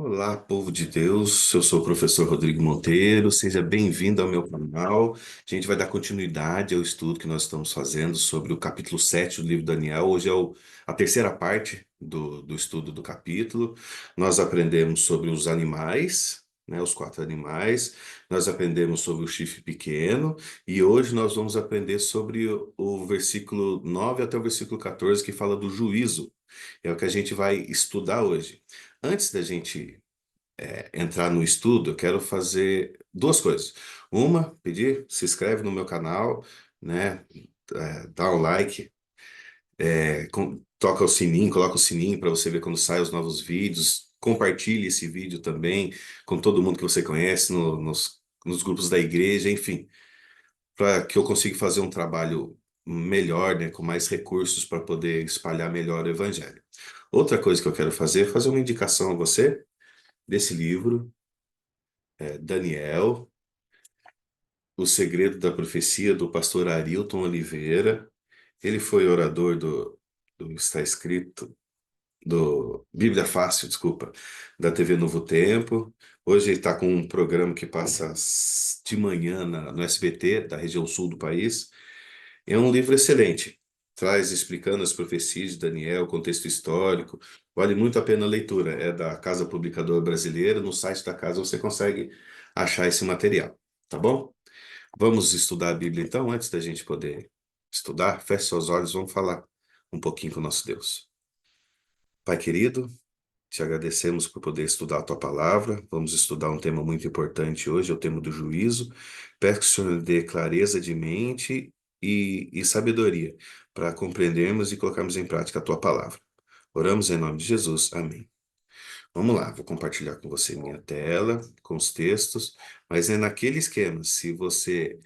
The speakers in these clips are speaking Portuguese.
Olá, povo de Deus. Eu sou o professor Rodrigo Monteiro. Seja bem-vindo ao meu canal. A gente vai dar continuidade ao estudo que nós estamos fazendo sobre o capítulo 7 do livro de Daniel. Hoje é a terceira parte do estudo do capítulo. Nós aprendemos sobre os animais, né, os quatro animais. Nós aprendemos sobre o chifre pequeno. E hoje nós vamos aprender sobre o versículo 9 até o versículo 14, que fala do juízo. É o que a gente vai estudar hoje. Antes da gente entrar no estudo, eu quero fazer duas coisas. Uma, pedir, se inscreve no meu canal, né? Dá um like, toca o sininho, coloca o sininho para você ver quando saem os novos vídeos. Compartilhe esse vídeo também com todo mundo que você conhece nos grupos da igreja, enfim, para que eu consiga fazer um trabalho melhor, né? Com mais recursos para poder espalhar melhor o evangelho. Outra coisa que eu quero fazer é fazer uma indicação a você desse livro, Daniel. O Segredo da Profecia, do pastor Arilton Oliveira. Ele foi orador do Está Escrito, do Bíblia Fácil, desculpa, da TV Novo Tempo. Hoje ele está com um programa que passa de manhã no SBT, da região sul do país. É um livro excelente. Traz explicando as profecias de Daniel, contexto histórico. Vale muito a pena a leitura. É da Casa Publicadora Brasileira. No site da casa você consegue achar esse material. Tá bom? Vamos estudar a Bíblia então, antes da gente poder estudar? Feche seus olhos, vamos falar um pouquinho com o nosso Deus. Pai querido, te agradecemos por poder estudar a tua palavra. Vamos estudar um tema muito importante hoje, é o tema do juízo. Peço que o Senhor dê clareza de mente e sabedoria para compreendermos e colocarmos em prática a tua palavra. Oramos em nome de Jesus. Amém. Vamos lá, vou compartilhar com você minha tela, com os textos, mas é naquele esquema. Se você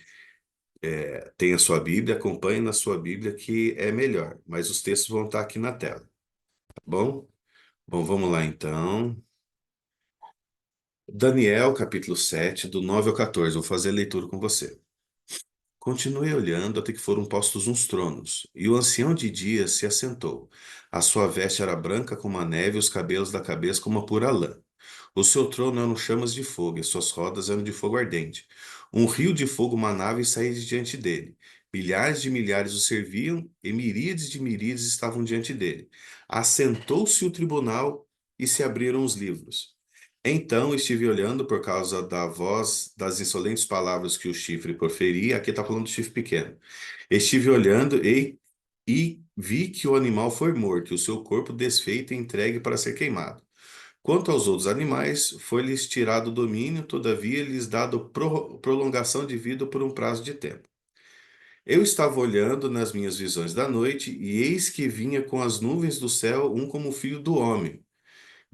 tem a sua Bíblia, acompanhe na sua Bíblia que é melhor, mas os textos vão estar aqui na tela, tá bom? Bom, vamos lá então. Daniel, capítulo 7, do 9 ao 14. Vou fazer a leitura com você. Continuei olhando até que foram postos uns tronos, e o ancião de dias se assentou. A sua veste era branca como a neve, e os cabelos da cabeça como a pura lã. O seu trono eram chamas de fogo, e suas rodas eram de fogo ardente. Um rio de fogo manava e saía de diante dele. Milhares de milhares o serviam, e miríades de miríades estavam diante dele. Assentou-se o tribunal e se abriram os livros. Então estive olhando por causa da voz das insolentes palavras que o chifre proferia. Aqui está falando do chifre pequeno. Estive olhando e vi que o animal foi morto, e o seu corpo desfeito e entregue para ser queimado. Quanto aos outros animais, foi-lhes tirado o domínio, todavia lhes dado prolongação de vida por um prazo de tempo. Eu estava olhando nas minhas visões da noite, e eis que vinha com as nuvens do céu um como filho do homem.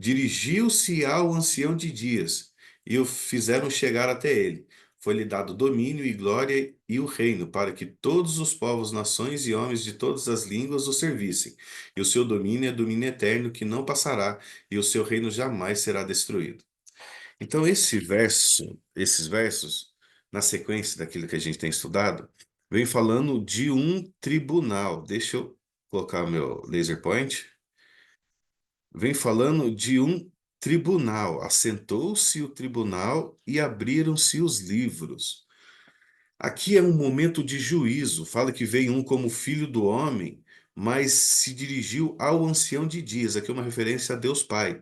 Dirigiu-se ao ancião de dias, e o fizeram chegar até ele. Foi-lhe dado domínio e glória e o reino, para que todos os povos, nações e homens de todas as línguas o servissem. E o seu domínio é domínio eterno que não passará, e o seu reino jamais será destruído. Então, esses versos, na sequência daquilo que a gente tem estudado, vem falando de um tribunal. Deixa eu colocar o meu laser point. Vem falando de um tribunal. Assentou-se o tribunal e abriram-se os livros. Aqui é um momento de juízo. Fala que veio um como filho do homem, mas se dirigiu ao ancião de dias. Aqui é uma referência a Deus Pai.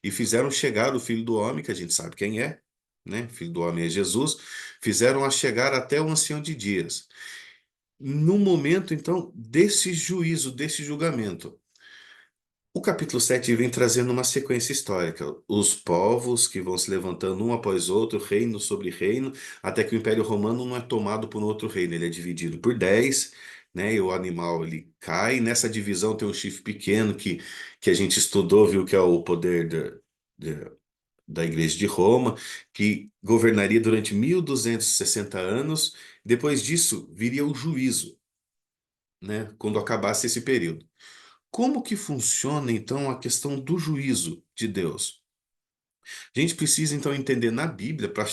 E fizeram chegar o filho do homem, que a gente sabe quem é, né? Filho do homem é Jesus. Fizeram a chegar até o ancião de dias. No momento, então, desse juízo, desse julgamento. O capítulo 7 vem trazendo uma sequência histórica. Os povos que vão se levantando um após outro, reino sobre reino, até que o Império Romano não é tomado por outro reino. Ele é dividido por 10, né? E o animal ele cai. Nessa divisão tem um chifre pequeno que a gente estudou, viu que é o poder da, da Igreja de Roma, que governaria durante 1260 anos. Depois disso, viria o juízo, né? Quando acabasse esse período. Como que funciona, então, a questão do juízo de Deus? A gente precisa, então, entender na Bíblia, para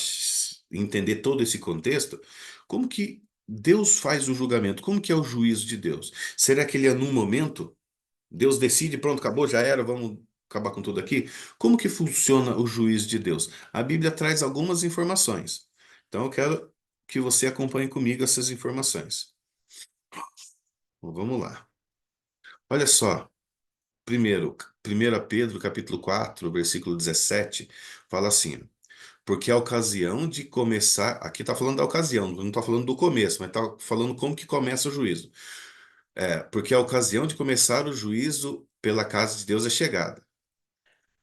entender todo esse contexto, como que Deus faz o julgamento, como que é o juízo de Deus? Será que ele é num momento? Deus decide, pronto, acabou, já era, vamos. acabar com tudo aqui, como que funciona o juízo de Deus? A Bíblia traz algumas informações. Então eu quero que você acompanhe comigo essas informações. Bom, vamos lá. Olha só, primeiro, 1 Pedro, capítulo 4, versículo 17, fala assim: porque a ocasião de começar, aqui está falando da ocasião, não está falando do começo, mas está falando como que começa o juízo. Porque a ocasião de começar o juízo pela casa de Deus é chegada.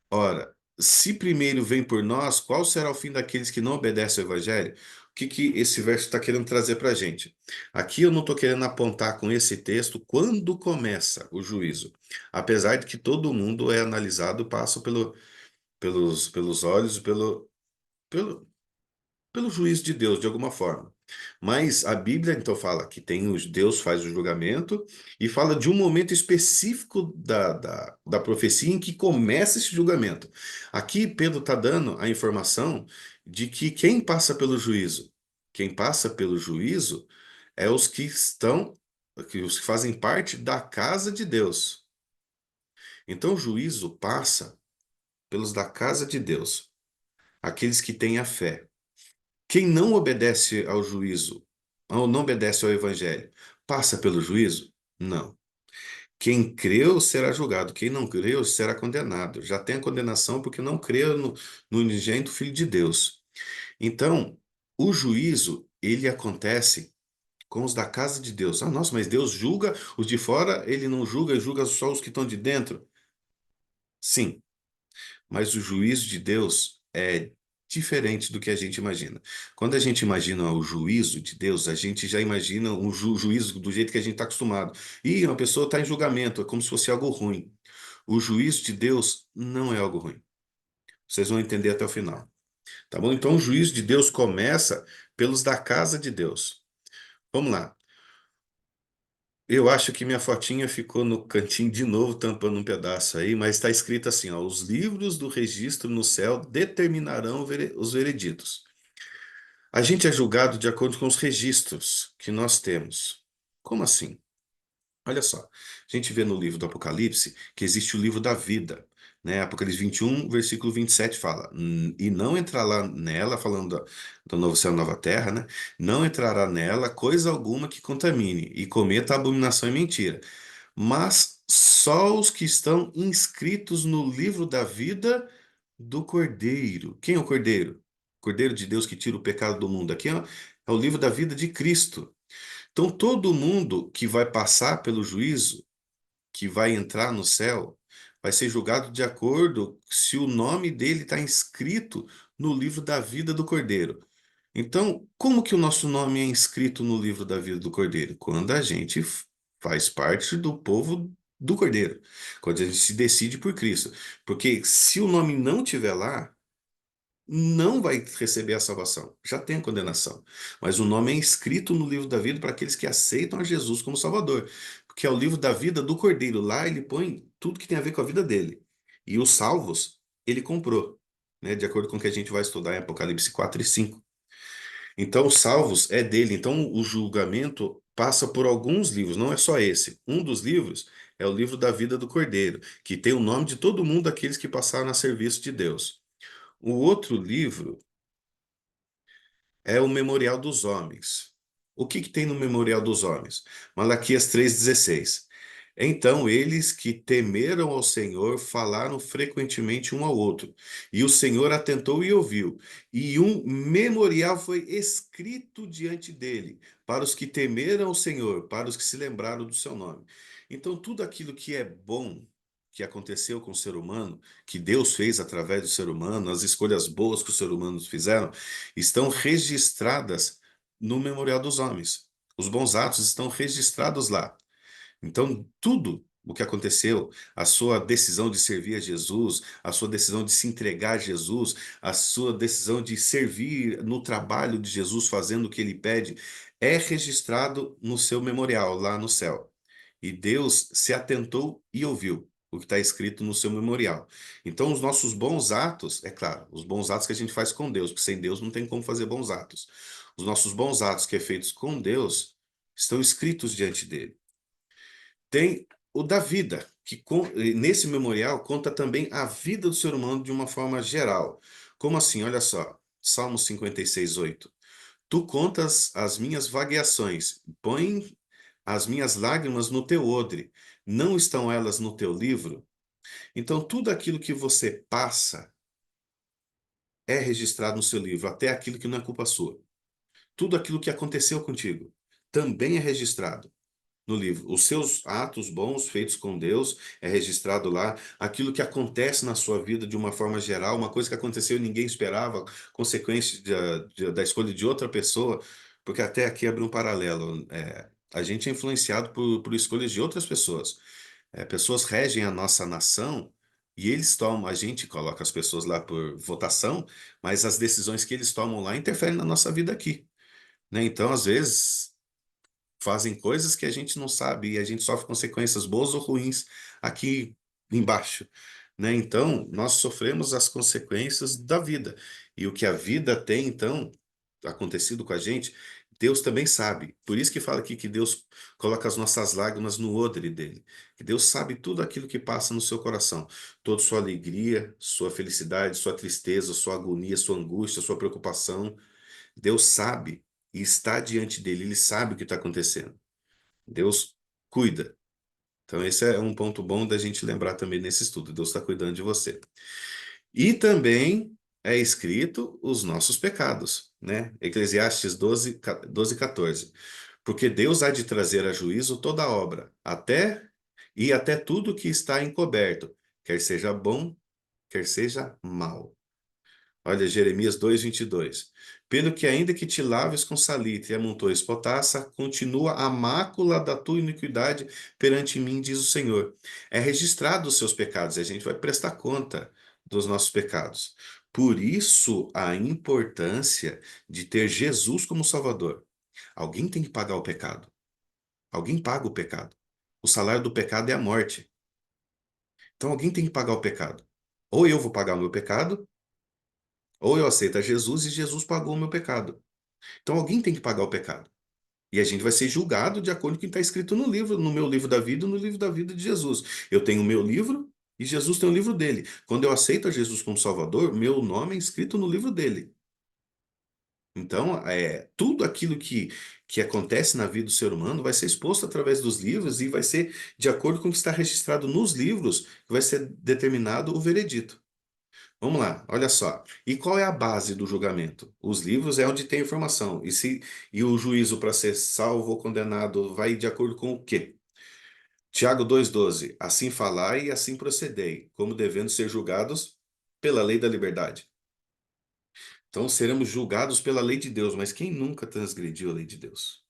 Ora, se primeiro vem por nós, qual será o fim daqueles que não obedecem ao Evangelho? O que que esse verso está querendo trazer para a gente? Aqui eu não estou querendo apontar com esse texto quando começa o juízo, apesar de que todo mundo é analisado, passa pelos olhos, pelo, pelo juízo de Deus, de alguma forma. Mas a Bíblia então fala que tem os, Deus faz o julgamento e fala de um momento específico da profecia em que começa esse julgamento. Aqui Pedro está dando a informação de que quem passa pelo juízo é os que estão, os que fazem parte da casa de Deus. Então o juízo passa pelos da casa de Deus, aqueles que têm a fé. Quem não obedece ao juízo, ou não obedece ao evangelho, passa pelo juízo? Não. Quem creu será julgado, quem não creu será condenado. Já tem a condenação porque não creu no unigênito Filho de Deus. Então, o juízo, ele acontece com os da casa de Deus. Ah, nossa, mas Deus julga os de fora, ele não julga, ele julga só os que estão de dentro? Sim. Mas o juízo de Deus é diferente do que a gente imagina. Quando a gente imagina o juízo de Deus, a gente já imagina um juízo do jeito que a gente está acostumado. E uma pessoa está em julgamento, é como se fosse algo ruim. O juízo de Deus não é algo ruim. Vocês vão entender até o final. Tá bom? Então o juízo de Deus começa pelos da casa de Deus. Vamos lá. Eu acho que minha fotinha ficou no cantinho de novo, tampando um pedaço aí, mas está escrito assim, ó, os livros do registro no céu determinarão os vereditos. A gente é julgado de acordo com os registros que nós temos. Como assim? Olha só, a gente vê no livro do Apocalipse que existe o livro da vida, né? Apocalipse 21, versículo 27 fala, e não entrará nela, falando do novo céu e nova terra, né? Não entrará nela coisa alguma que contamine e cometa abominação e mentira, mas só os que estão inscritos no livro da vida do Cordeiro. Quem é o Cordeiro? Cordeiro de Deus que tira o pecado do mundo. Aqui é o livro da vida de Cristo. Então, todo mundo que vai passar pelo juízo, que vai entrar no céu, vai ser julgado de acordo se o nome dele está inscrito no livro da vida do Cordeiro. Então, como que o nosso nome é inscrito no livro da vida do Cordeiro? Quando a gente faz parte do povo do Cordeiro, quando a gente se decide por Cristo. Porque se o nome não tiver lá, não vai receber a salvação, já tem a condenação. Mas o nome é inscrito no livro da vida para aqueles que aceitam a Jesus como Salvador, porque é o livro da vida do Cordeiro. Lá ele põe tudo que tem a ver com a vida dele. E os salvos, ele comprou, né? De acordo com o que a gente vai estudar em Apocalipse 4 e 5. Então, os salvos é dele. Então, o julgamento passa por alguns livros, não é só esse. Um dos livros é o livro da vida do Cordeiro, que tem o nome de todo mundo daqueles que passaram a serviço de Deus. O outro livro é o Memorial dos Homens. O que que tem no Memorial dos Homens? Malaquias 3,16. Então eles que temeram ao Senhor falaram frequentemente um ao outro, e o Senhor atentou e ouviu, e um memorial foi escrito diante dele, para os que temeram ao Senhor, para os que se lembraram do seu nome. Então tudo aquilo que é bom, que aconteceu com o ser humano, que Deus fez através do ser humano, as escolhas boas que os seres humanos fizeram, estão registradas no Memorial dos Homens. Os bons atos estão registrados lá. Então, tudo o que aconteceu, a sua decisão de servir a Jesus, a sua decisão de se entregar a Jesus, a sua decisão de servir no trabalho de Jesus, fazendo o que ele pede, é registrado no seu memorial, lá no céu. E Deus se atentou e ouviu o que está escrito no seu memorial. Então, os nossos bons atos, é claro, os bons atos que a gente faz com Deus, porque sem Deus não tem como fazer bons atos. Os nossos bons atos que é feitos com Deus estão escritos diante dele. Tem o da vida, nesse memorial conta também a vida do ser humano de uma forma geral. Como assim? Olha só, Salmo 56:8. Tu contas as minhas vagueações, põe as minhas lágrimas no teu odre. Não estão elas no teu livro? Então, tudo aquilo que você passa é registrado no seu livro, até aquilo que não é culpa sua. Tudo aquilo que aconteceu contigo também é registrado no livro. Os seus atos bons feitos com Deus é registrado lá. Aquilo que acontece na sua vida de uma forma geral, uma coisa que aconteceu e ninguém esperava, consequência da escolha de outra pessoa, porque até aqui abre um paralelo. A gente é influenciado por escolhas de outras pessoas. Pessoas regem a nossa nação. E eles tomam, a gente coloca as pessoas lá por votação, mas as decisões que eles tomam lá interferem na nossa vida aqui, né? Então, às vezes, fazem coisas que a gente não sabe e a gente sofre consequências boas ou ruins aqui embaixo, né? Então, nós sofremos as consequências da vida. E o que a vida tem, então, acontecido com a gente, Deus também sabe. Por isso que fala aqui que Deus coloca as nossas lágrimas no odre dele. Que Deus sabe tudo aquilo que passa no seu coração. Toda sua alegria, sua felicidade, sua tristeza, sua agonia, sua angústia, sua preocupação. Deus sabe e está diante dele, ele sabe o que está acontecendo. Deus cuida. Então, esse é um ponto bom da gente lembrar também nesse estudo. Deus está cuidando de você. E também é escrito os nossos pecados, né? Eclesiastes 12:14. Porque Deus há de trazer a juízo toda obra, até tudo que está encoberto, quer seja bom, quer seja mal. Olha, Jeremias 2:22. Pelo que ainda que te laves com salitre e amontoes potassa, continua a mácula da tua iniquidade perante mim, diz o Senhor. É registrado os seus pecados, e a gente vai prestar conta dos nossos pecados. Por isso, a importância de ter Jesus como Salvador. Alguém tem que pagar o pecado. Alguém paga o pecado. O salário do pecado é a morte. Então, alguém tem que pagar o pecado. Ou eu vou pagar o meu pecado, ou eu aceito a Jesus e Jesus pagou o meu pecado. Então alguém tem que pagar o pecado. E a gente vai ser julgado de acordo com o que está escrito no livro, no meu livro da vida, no livro da vida de Jesus. Eu tenho o meu livro e Jesus tem o livro dele. Quando eu aceito a Jesus como Salvador, meu nome é escrito no livro dele. Então, tudo aquilo que acontece na vida do ser humano vai ser exposto através dos livros e vai ser de acordo com o que está registrado nos livros, que vai ser determinado o veredito. Vamos lá, olha só. E qual é a base do julgamento? Os livros é onde tem informação. E o juízo para ser salvo ou condenado vai de acordo com o quê? Tiago 2,12. Assim falai e assim procedei, como devendo ser julgados pela lei da liberdade. Então seremos julgados pela lei de Deus, mas quem nunca transgrediu a lei de Deus?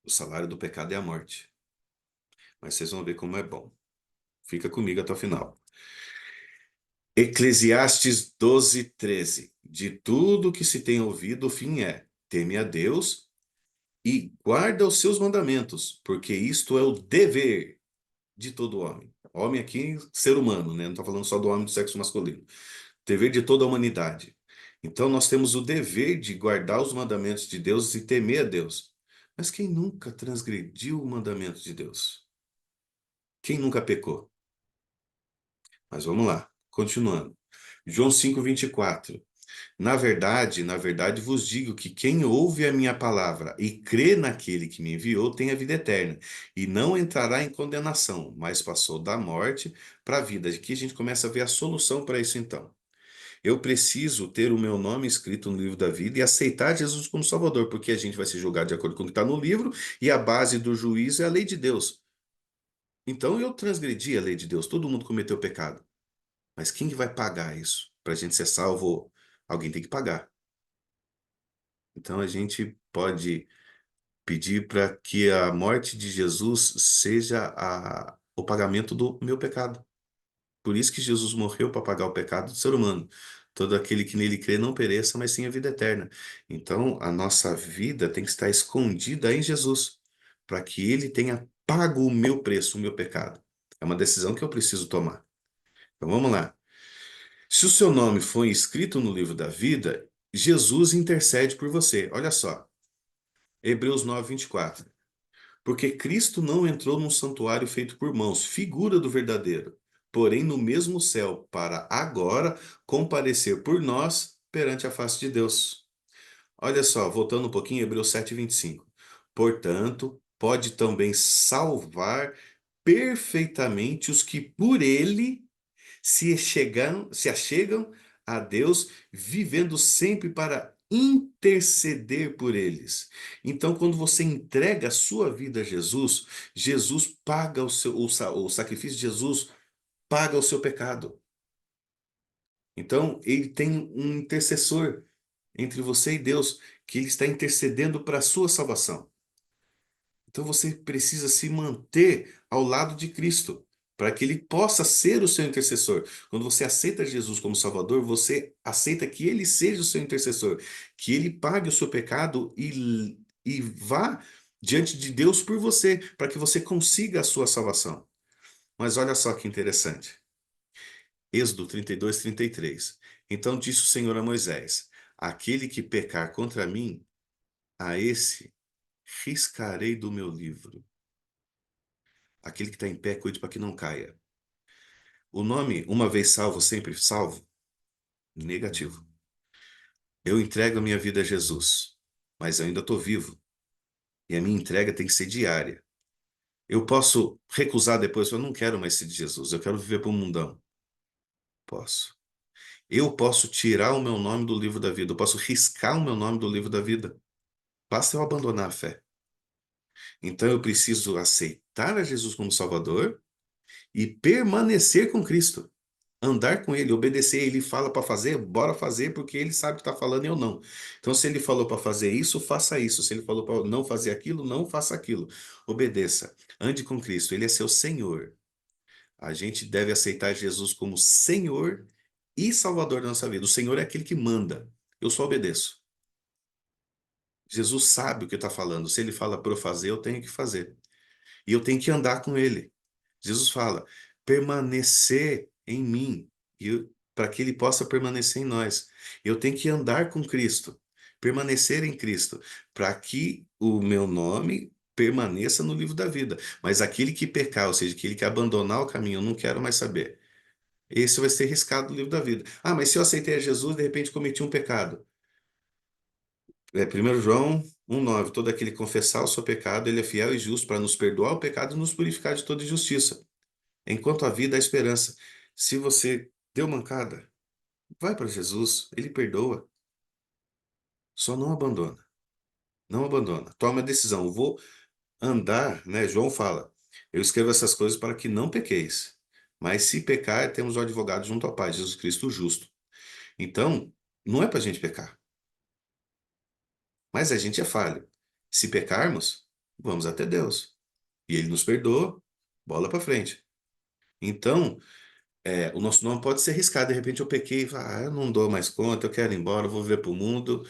O salário do pecado é a morte. Mas vocês vão ver como é bom. Fica comigo até o final. Eclesiastes 12:13. De tudo que se tem ouvido, o fim é: teme a Deus e guarda os seus mandamentos, porque isto é o dever de todo homem. Homem aqui, ser humano, né? Não está falando só do homem do sexo masculino. Dever de toda a humanidade. Então nós temos o dever de guardar os mandamentos de Deus e temer a Deus. Mas quem nunca transgrediu o mandamento de Deus? Quem nunca pecou? Mas vamos lá, continuando. João 5:24. Na verdade vos digo que quem ouve a minha palavra e crê naquele que me enviou tem a vida eterna, e não entrará em condenação, mas passou da morte para a vida. Aqui a gente começa a ver a solução para isso então. Eu preciso ter o meu nome escrito no livro da vida e aceitar Jesus como Salvador, porque a gente vai ser julgado de acordo com o que está no livro, e a base do juízo é a lei de Deus. Então eu transgredi a lei de Deus, todo mundo cometeu pecado. Mas quem que vai pagar isso? Para a gente ser salvo, alguém tem que pagar. Então a gente pode pedir para que a morte de Jesus seja o pagamento do meu pecado. Por isso que Jesus morreu para pagar o pecado do ser humano. Todo aquele que nele crê não pereça, mas sim a vida eterna. Então a nossa vida tem que estar escondida em Jesus, para que ele tenha pago o meu preço, o meu pecado. É uma decisão que eu preciso tomar. Então vamos lá. Se o seu nome foi escrito no livro da vida, Jesus intercede por você. Olha só, Hebreus 9:24. Porque Cristo não entrou num santuário feito por mãos, figura do verdadeiro, porém no mesmo céu, para agora comparecer por nós perante a face de Deus. Olha só, voltando um pouquinho, Hebreus 7:25. Portanto, pode também salvar perfeitamente os que por ele se achegam a Deus, vivendo sempre para interceder por eles. Então, quando você entrega a sua vida a Jesus, Jesus paga o sacrifício de Jesus paga o seu pecado. Então, ele tem um intercessor entre você e Deus, que ele está intercedendo para a sua salvação. Então você precisa se manter ao lado de Cristo, para que ele possa ser o seu intercessor. Quando você aceita Jesus como Salvador, você aceita que ele seja o seu intercessor, que ele pague o seu pecado e vá diante de Deus por você, para que você consiga a sua salvação. Mas olha só que interessante. Êxodo 32:33. Então disse o Senhor a Moisés: Aquele que pecar contra mim, a esse riscarei do meu livro. Aquele que está em pé, cuide para que não caia. O nome, uma vez salvo, sempre salvo? Negativo. Eu entrego a minha vida a Jesus, mas eu ainda estou vivo. E a minha entrega tem que ser diária. Eu posso recusar depois, eu não quero mais ser de Jesus, eu quero viver para o mundão. Posso. Eu posso tirar o meu nome do livro da vida, eu posso riscar o meu nome do livro da vida. Basta eu abandonar a fé. Então eu preciso aceitar a Jesus como Salvador e permanecer com Cristo. Andar com ele, obedecer, ele fala para fazer, bora fazer, porque ele sabe o que está falando e eu não. Então, se ele falou para fazer isso, faça isso. Se ele falou para não fazer aquilo, não faça aquilo. Obedeça. Ande com Cristo, ele é seu Senhor. A gente deve aceitar Jesus como Senhor e Salvador da nossa vida. O Senhor é aquele que manda. Eu só obedeço. Jesus sabe o que está falando. Se ele fala para eu fazer, eu tenho que fazer. E eu tenho que andar com ele. Jesus fala, permanecer em mim, para que ele possa permanecer em nós. Eu tenho que andar com Cristo, permanecer em Cristo, para que o meu nome permaneça no livro da vida. Mas aquele que pecar, ou seja, aquele que abandonar o caminho, eu não quero mais saber. Esse vai ser riscado do livro da vida. Ah, mas se eu aceitei a Jesus, de repente cometi um pecado. 1 João 1,9. Todo aquele que confessar o seu pecado, ele é fiel e justo para nos perdoar o pecado e nos purificar de toda injustiça. Enquanto a vida, há esperança. Se você deu mancada, vai para Jesus, ele perdoa. Só não abandona. Não abandona. Toma a decisão. Eu vou andar, né? João fala: Eu escrevo essas coisas para que não pequeis. Mas se pecar, temos o advogado junto ao Pai, Jesus Cristo o justo. Então, não é para a gente pecar. Mas a gente é falho. Se pecarmos, vamos até Deus. E ele nos perdoa, bola para frente. Então, o nosso nome pode ser riscado. De repente eu pequei e falo, eu não dou mais conta, eu quero ir embora, eu vou viver para o mundo.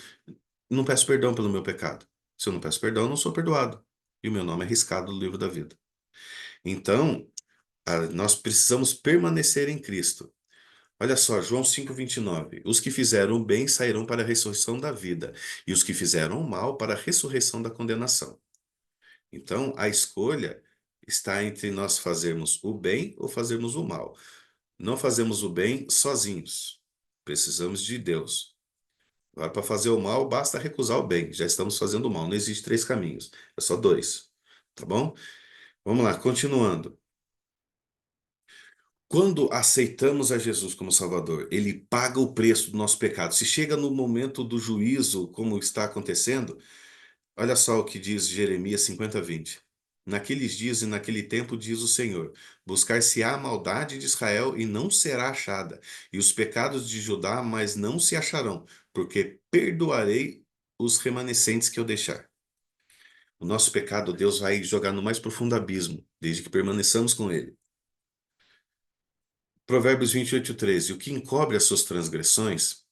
Não peço perdão pelo meu pecado. Se eu não peço perdão, eu não sou perdoado. E o meu nome é riscado do livro da vida. Então, nós precisamos permanecer em Cristo. Olha só, João 5:29. Os que fizeram o bem sairão para a ressurreição da vida, e os que fizeram o mal para a ressurreição da condenação. Então, a escolha está entre nós fazermos o bem ou fazermos o mal. Não fazemos o bem sozinhos. Precisamos de Deus. Agora, para fazer o mal, basta recusar o bem. Já estamos fazendo o mal. Não existe três caminhos. É só dois. Tá bom? Vamos lá, continuando. Quando aceitamos a Jesus como Salvador, ele paga o preço do nosso pecado. Se chega no momento do juízo, como está acontecendo, olha só o que diz Jeremias 50:20. Naqueles dias e naquele tempo, diz o Senhor: Buscar-se-á a maldade de Israel e não será achada, e os pecados de Judá, mas não se acharão, porque perdoarei os remanescentes que eu deixar. O nosso pecado, Deus vai jogar no mais profundo abismo, desde que permaneçamos com Ele. Provérbios 28:13. O que encobre as suas transgressões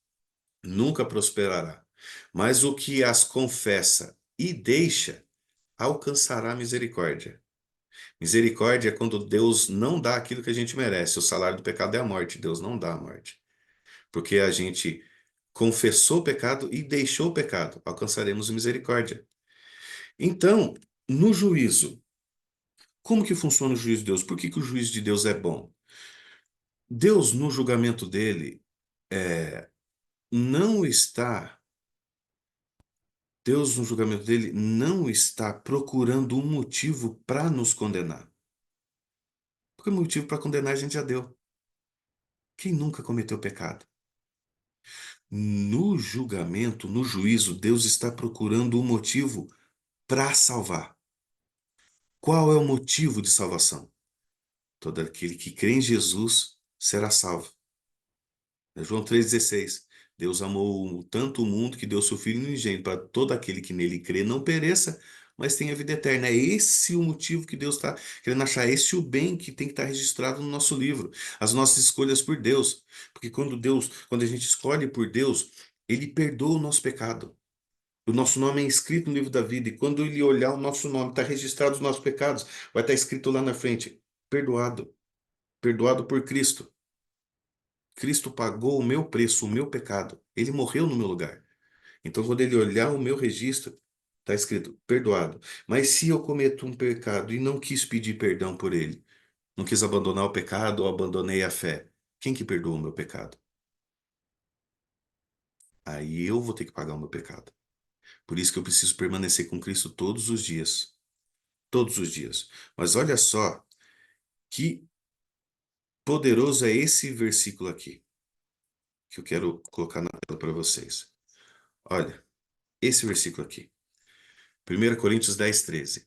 nunca prosperará, mas o que as confessa e deixa alcançará misericórdia. Misericórdia é quando Deus não dá aquilo que a gente merece. O salário do pecado é a morte. Deus não dá a morte. Porque a gente confessou o pecado e deixou o pecado. Alcançaremos misericórdia. Então, No juízo, como que funciona o juízo de Deus? Por que que o juízo de Deus é bom? Deus, no julgamento dele, é, não está, Deus, no julgamento dele, não está procurando um motivo para nos condenar. Porque motivo para condenar a gente já deu. Quem nunca cometeu pecado? No julgamento, no juízo, Deus está procurando um motivo para salvar. Qual é o motivo de salvação? Todo aquele que crê em Jesus será salvo. É João 3,16. Deus amou tanto o mundo que deu seu Filho unigênito para todo aquele que nele crê não pereça, mas tenha vida eterna. É esse o motivo que Deus está querendo achar. É esse o bem que tem que estar registrado no nosso livro. As nossas escolhas por Deus. Porque quando a gente escolhe por Deus, Ele perdoa o nosso pecado. O nosso nome é escrito no livro da vida. E quando Ele olhar o nosso nome, está registrado os nossos pecados, vai estar escrito lá na frente: perdoado. Perdoado por Cristo. Cristo pagou o meu preço, o meu pecado. Ele morreu no meu lugar. Então, quando ele olhar o meu registro, está escrito perdoado. Mas se eu cometo um pecado e não quis pedir perdão por ele, não quis abandonar o pecado ou abandonei a fé, quem que perdoa o meu pecado? Aí eu vou ter que pagar o meu pecado. Por isso que eu preciso permanecer com Cristo todos os dias. Todos os dias. Mas olha só que poderoso é esse versículo aqui, que eu quero colocar na tela para vocês. Olha, esse versículo aqui. 1 Coríntios 10:13.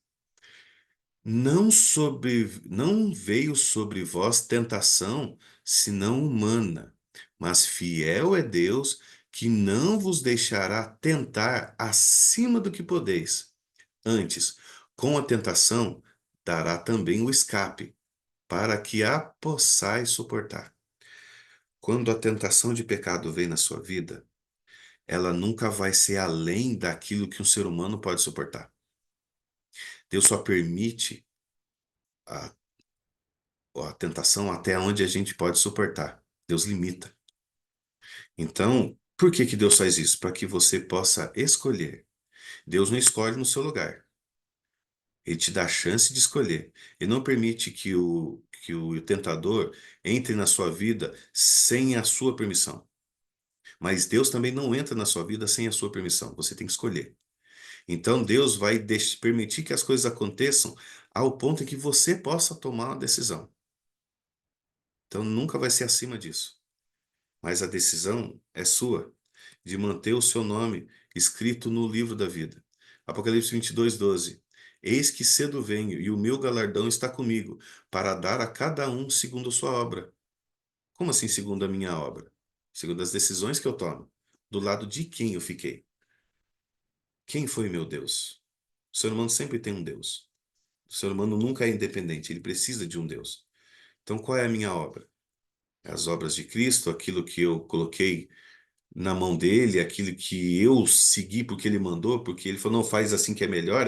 Não veio sobre vós tentação, senão humana, mas fiel é Deus, que não vos deixará tentar acima do que podeis. Antes, com a tentação, dará também o escape, para que a possais suportar. Quando a tentação de pecado vem na sua vida, ela nunca vai ser além daquilo que um ser humano pode suportar. Deus só permite a a tentação até onde a gente pode suportar. Deus limita. Então, por que que Deus faz isso? Para que você possa escolher. Deus não escolhe no seu lugar. Ele te dá a chance de escolher. Ele não permite que o tentador entre na sua vida sem a sua permissão. Mas Deus também não entra na sua vida sem a sua permissão. Você tem que escolher. Então, Deus vai permitir que as coisas aconteçam ao ponto em que você possa tomar uma decisão. Então, nunca vai ser acima disso. Mas a decisão é sua, de manter o seu nome escrito no livro da vida. Apocalipse 22:12. Eis que cedo venho, e o meu galardão está comigo, para dar a cada um segundo a sua obra. Como assim, segundo a minha obra? Segundo as decisões que eu tomo. Do lado de quem eu fiquei? Quem foi meu Deus? O ser humano sempre tem um Deus. O ser humano nunca é independente, ele precisa de um Deus. Então, qual é a minha obra? As obras de Cristo, aquilo que eu coloquei na mão dele, aquilo que eu segui porque ele mandou, porque ele falou, não faz assim que é melhor,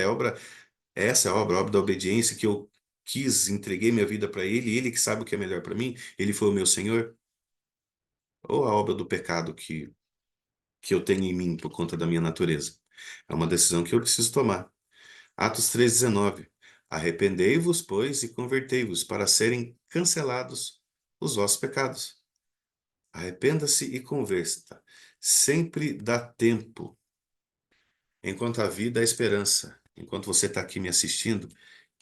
essa é a obra da obediência que eu quis, entreguei minha vida para ele, ele que sabe o que é melhor para mim, ele foi o meu Senhor, ou a obra do pecado que eu tenho em mim por conta da minha natureza. É uma decisão que eu preciso tomar. Atos 3:19. Arrependei-vos, pois, e convertei-vos para serem cancelados os vossos pecados. Arrependa-se e converta. Sempre dá tempo. Enquanto a vida, há esperança. Enquanto você está aqui me assistindo,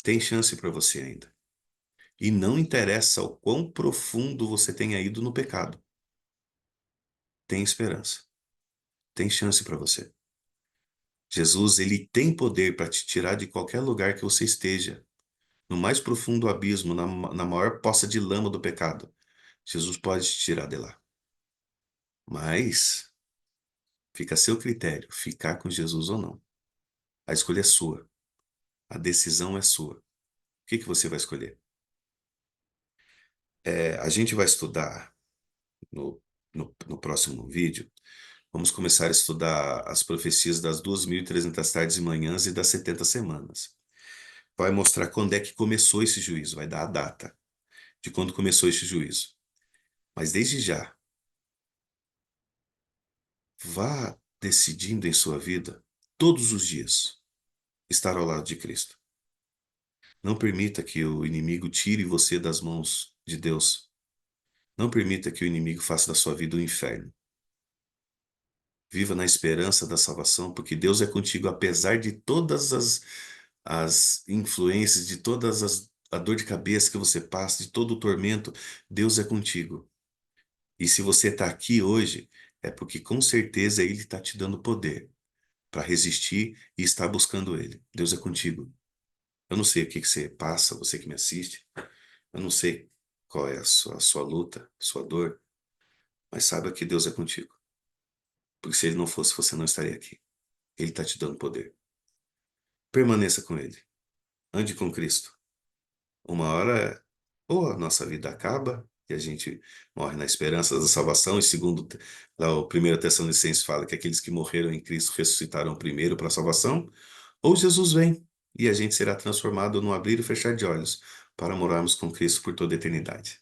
tem chance para você ainda. E não interessa o quão profundo você tenha ido no pecado. Tem esperança. Tem chance para você. Jesus, ele tem poder para te tirar de qualquer lugar que você esteja. No mais profundo abismo, na maior poça de lama do pecado. Jesus pode te tirar de lá. Mas fica a seu critério ficar com Jesus ou não. A escolha é sua. A decisão é sua. O que que você vai escolher? A gente vai estudar no, no próximo vídeo, vamos começar a estudar as profecias das 2.300 tardes e manhãs e das 70 semanas. Vai mostrar quando é que começou esse juízo, vai dar a data de quando começou esse juízo. Mas desde já, vá decidindo em sua vida, todos os dias, estar ao lado de Cristo. Não permita que o inimigo tire você das mãos de Deus. Não permita que o inimigo faça da sua vida um inferno. Viva na esperança da salvação, porque Deus é contigo, apesar de todas as influências, de a dor de cabeça que você passa, de todo o tormento, Deus é contigo. E se você está aqui hoje, é porque com certeza Ele está te dando poder para resistir e estar buscando Ele. Deus é contigo. Eu não sei o que que você passa, você que me assiste. Eu não sei qual é a sua luta, sua dor, mas saiba que Deus é contigo. Porque se Ele não fosse, você não estaria aqui. Ele está te dando poder. Permaneça com Ele. Ande com Cristo. Uma hora, ou a nossa vida acaba e a gente morre na esperança da salvação, e segundo lá o 1 Tessalonicenses fala que aqueles que morreram em Cristo ressuscitarão primeiro para a salvação, ou Jesus vem e a gente será transformado no abrir e fechar de olhos para morarmos com Cristo por toda a eternidade.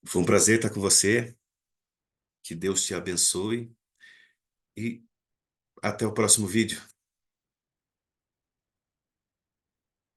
Foi um prazer estar com você, que Deus te abençoe e até o próximo vídeo.